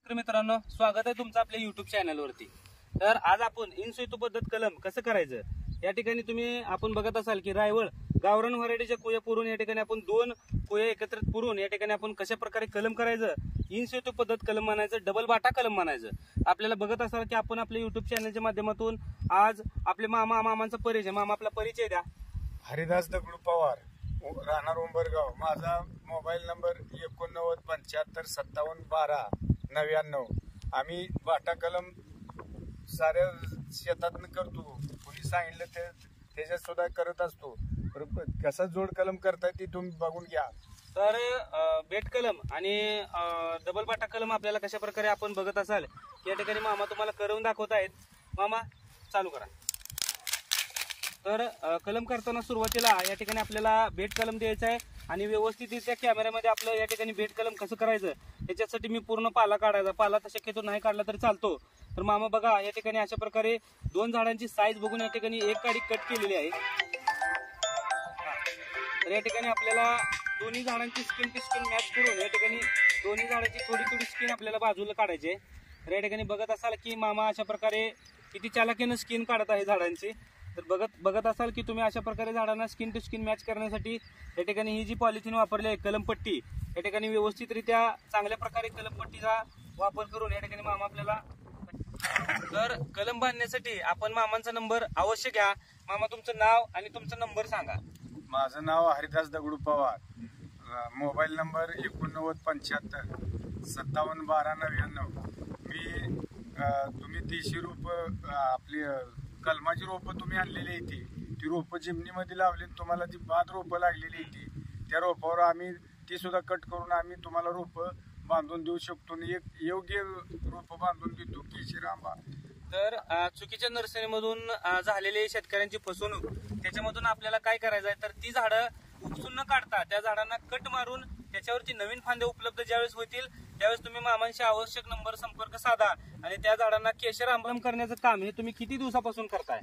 शेतकरी मित्रांनो, स्वागत आहे तुमचं आपल्या युट्यूब चॅनलवरती। तर आज आपण इन सितू पद्धत कलम कसं करायचं या ठिकाणी तुम्ही आपण बघत असाल की रायवळ गावरान व्हरायटीच्या कुया पुरून या ठिकाणी आपण दोन कुया एकत्रित पुरून या ठिकाणी आपण कशा प्रकारे कलम करायचं, इन सितू पद्धत कलम म्हणायचं, डबल बाटा कलम म्हणायचं। आपल्याला बघत असाल की आपण आपल्या युट्यूब चॅनलच्या माध्यमातून आज आपले मामांचा परिचय, मामा आपला परिचय द्या। हरिदास दगडू पवार, राहणार उंबरगाव। माझा मोबाईल नंबर 8975571299। आम्ही बाटा कलम साऱ्या शेतात करतो, कुणी सांगितलं त्याच्यात सुद्धा करत असतो। कसा जोड कलम करताय ती तुम्ही बघून घ्या। तर बेट कलम आणि डबल बाटा कलम आपल्याला कशा प्रकारे आपण बघत असाल या ठिकाणी मामा तुम्हाला करून दाखवत आहेत। मामा चालू करा। तर कलम करताना सुरुवातीला या ठिकाणी आपल्याला बेट कलम द्यायचा आहे आणि व्यवस्थितरित्या कॅमेऱ्यामध्ये आपलं या ठिकाणी बेट कलम कसं करायचं त्याच्यासाठी मी पूर्ण पाला काढायचा। पाला तर शक्यतो नाही काढला तरी चालतो। तर मामा बघा या ठिकाणी अशा प्रकारे दोन झाडांची साईज बघून या ठिकाणी एक काडी कट केलेली आहे। तर या ठिकाणी आपल्याला दोन्ही झाडांची स्किन टू स्किन मॅच करून या ठिकाणी दोन्ही झाडांची थोडी थोडी स्किन आपल्याला बाजूला काढायची आहे। तर या ठिकाणी बघत असाल की मामा अशा प्रकारे किती चालाकीनं स्किन काढत आहे झाडांची। तर बघत असाल की तुम्ही अशा प्रकारे झाडांना स्किन टू स्किन मॅच करण्यासाठी या ठिकाणी ही जी पॉलिथिन वापरली आहे कलमपट्टी, या ठिकाणी व्यवस्थितरित्या चांगल्या प्रकारे कलमपट्टीचा वापर करून या ठिकाणी मामा आपल्याला। तर कलम बांधण्यासाठी आपण मामांचा नंबर अवश्य घ्या। मामा तुमचं नाव आणि तुमचा नंबर सांगा। माझं नाव हरिदास दगडू पवार, मोबाईल नंबर 8975571299। तुम्ही देशी रोप आपली कलमाची रोपं तुम्ही आणलेली आहे ती रोपं जिमनीमध्ये लावली, तुम्हाला ती बाद रोपं लागलेली आहे त्या रोपावर आम्ही ती सुद्धा कट करून आम्ही तुम्हाला रोपं बांधून देऊ शकतो। एक योग्य रोपं बांधून देतो केशर आंबा। तर चुकीच्या नर्सरीमधून झालेली शेतकऱ्यांची फसवणूक, त्याच्यामधून आपल्याला काय करायचं आहे तर ती झाडं उपसून न काढता त्या झाडांना कट मारून त्याच्यावरती नवीन फांदे उपलब्ध ज्यावेळेस होतील त्यावेळेस तुम्ही मामांशी आवश्यक नंबर संपर्क साधा आणि त्या झाडांना केशर आंबलम करण्याचं काम हे तुम्ही किती दिवसापासून करताय?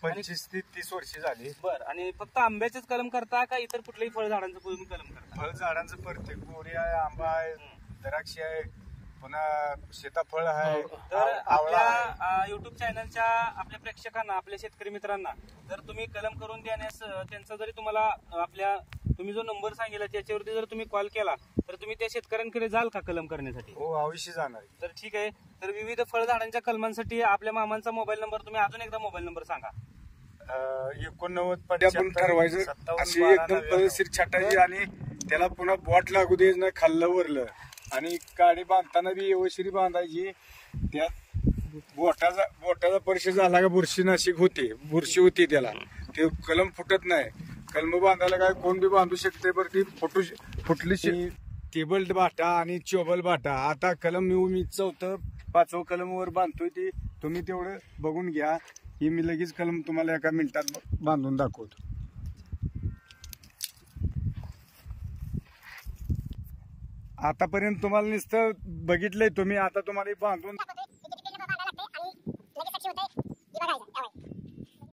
25 ते 30 वर्ष झाली। बर, आणि फक्त आंब्याचेच कलम करता का इतर कुठल्याही फळ झाडांचं कलम करता? फळ झाडांचं प्रत्येक बोरी आहे, आंबा आहे, द्राक्ष आहे, पुन्हा सीताफळ आहे। तर आपल्या युट्यूब चॅनलच्या आपल्या प्रेक्षकांना, आपल्या शेतकरी मित्रांना जर तुम्ही कलम करून देण्यास त्यांचा जरी तुम्हाला तुम्ही जो नंबर सांगितला त्याच्यावरती जर तुम्ही कॉल केला तर तुम्ही त्या शेतकऱ्यांकडे जाल का कलम करण्यासाठी? हो, अवश्य जाणार। तर ठीक आहे। तर विविध फळझाडांच्या कलमांसाठी आपल्या मामांचा मोबाईल नंबर तुम्ही अजून एकदा मोबाईल नंबर सांगा। 89 ठरवायचं, अशी एकदम पद्धतशीर छाटायची आणि त्याला पुन्हा बोट लागू द्यायचं नाही खाल्लं वरलं, आणि काडी बांधताना बी व्यवस्थित बांधायची। त्यात बोटाचा परिचय झाला का बुरशीनाशिक होते, बुरशी होती त्याला, ते कलम फुटत नाही। कलम बांधायला काय कोण बी बांधू शकते, बरं ती फुटली। टेबल बाटा आणि चोबल बाटा, आता कलम मी 4th 5वं कलम वर बांधतोय, ती तुम्ही तेवढं बघून घ्या। ही मी लगेच कलम तुम्हाला एका मिनिटात बांधून दाखवतो। आतापर्यंत तुम्हाला नुसतं बघितलंय तुम्ही, आता तुम्हाला बांधून